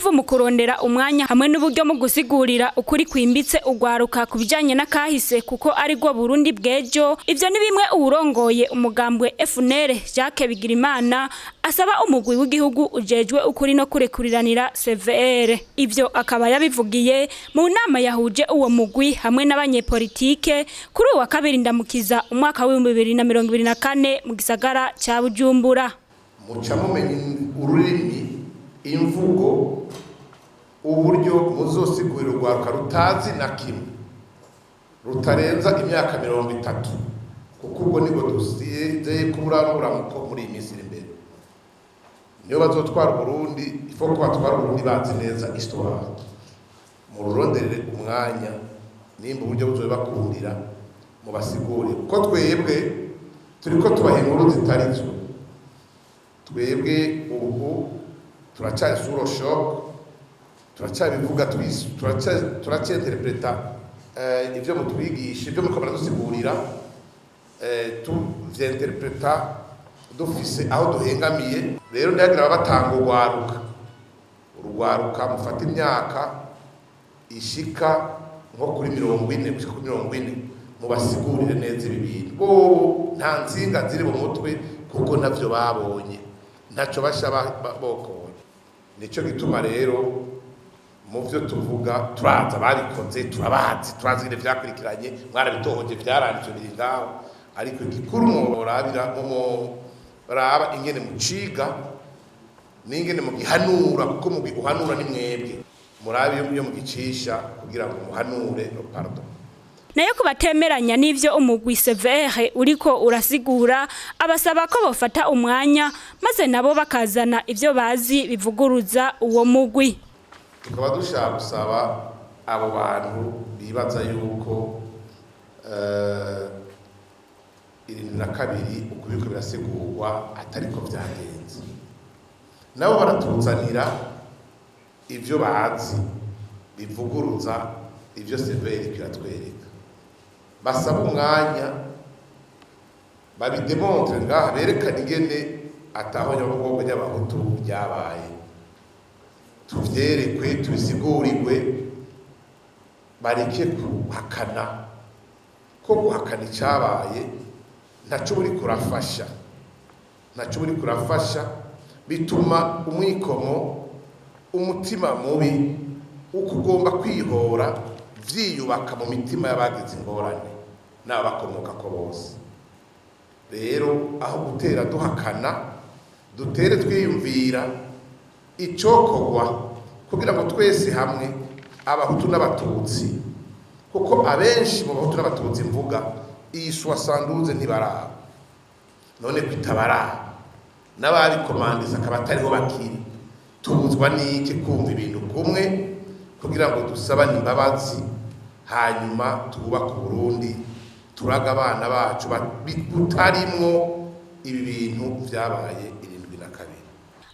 ingufu mu kurondera umwanya hamwe n'uburyo mu gusigurira ukuri kwimbitse ugwaruka kubijanye n'akahise kuko ari gwo Burundi bwejo. Ivyo ni bimwe uwurongoye umugambwe FNL Jacques Bigirimana asaba umugwi w'igihugu ujejwe ukuri no kurekuriranira CVR. Ivyo akaba yabivugiye mu nama yahuje uwo mugwi hamwe n'abanyepolitike kuri uwa kabiri ndamukiza umwaka wa 2024 mu gisagara ca Bujumbura. Muca mumenye ururimi, imvugo, uburyo muzosigurira urwaruka rutazi na kimwe rutarenza imyaka 30 kuko ubwo nibwo dusiye kuburanuramuko muri iminsi imbere. Niyo bazotwara Burundi ifo ko batwara Burundi bazi neza histoire mu ruronderere umwanya nimba uburyo buzobakundira mu basigure ko twebwe turiko tubaha inkuru zitarizo. Twebwe ubu turacari suro shock, turacabivuga turacyenterpreta ivyo mutwigisha, ivyo muko baradusigurira tuvyenterpreta dufise aho duhengamiye. Rero ndagira batanga urwaruka mufata imyaka ishika nko kuri 40 gushika kuri 40 mubasigurire neza ibi bintu. Bo nta nzinga ziri mu mutwe kuko navyo babonye ntaco bashaba bokoye. Nico gituma rero mu vyo tuvuga turaza barikoze turazi ire vyakurikiranye mwarabitohoje vyaranditswe biri ngaho, ariko igikuru mworabira raba ingene muciga n'ingene mugihanura kuko mugihanura ni mwebwe murabi yo mugicisha kugira ngo muhanure no pardon. Nayo kubatemeranya n'ivyo umugwi CVR uriko urasigura abasaba ko bofata umwanya maze nabo bakazana ivyo bazi bivuguruza uwo mugwi. Tukaba dushaka gusaba abo bantu bibaza yuko irindwi na kabiri uko biriko birasigurwa atariko vyagenze, nabo baratuzanira ivyo bazi bivuguruza ivyo CVR kiratwereka. Basaba umwanya babidemontre ngaha berekana ingene ataho nyabugombe y'abahutu byabaye, tuvyerekwe tubisigurirwe, bareke kuhakana ko guhakana icabaye ntaco buri kurafasha, bituma umwikomo, umutima mubi ukugomba kwihora vyiyubaka mu mitima y'abagize ingorane n'abakomoka ko bose. Rero aho gutera duhakana dutere twiyumvira icokogwa kugira ngo twese hamwe abahutu n'abatutsi, kuko abenshi mu bahutu n'abatutsi mvuga iyi sanduze ntibaraba none kwitabara n'ababikomandisa akaba atariho bakiri. Tubuzwa n'iki kumva ibintu kumwe kugira ngo dusabane imbabazi hanyuma twubaka Burundi turaga abana bacu butarimwo ibi bintu vyabaye 72.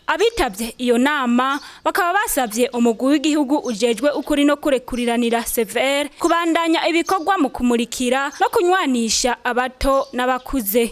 Abitavye iyo nama bakaba basavye umugwi w'igihugu ujejwe ukuri no kurekuriranira CVR kubandanya ibikorwa mu kumurikira no kunywanisha abato n'abakuze.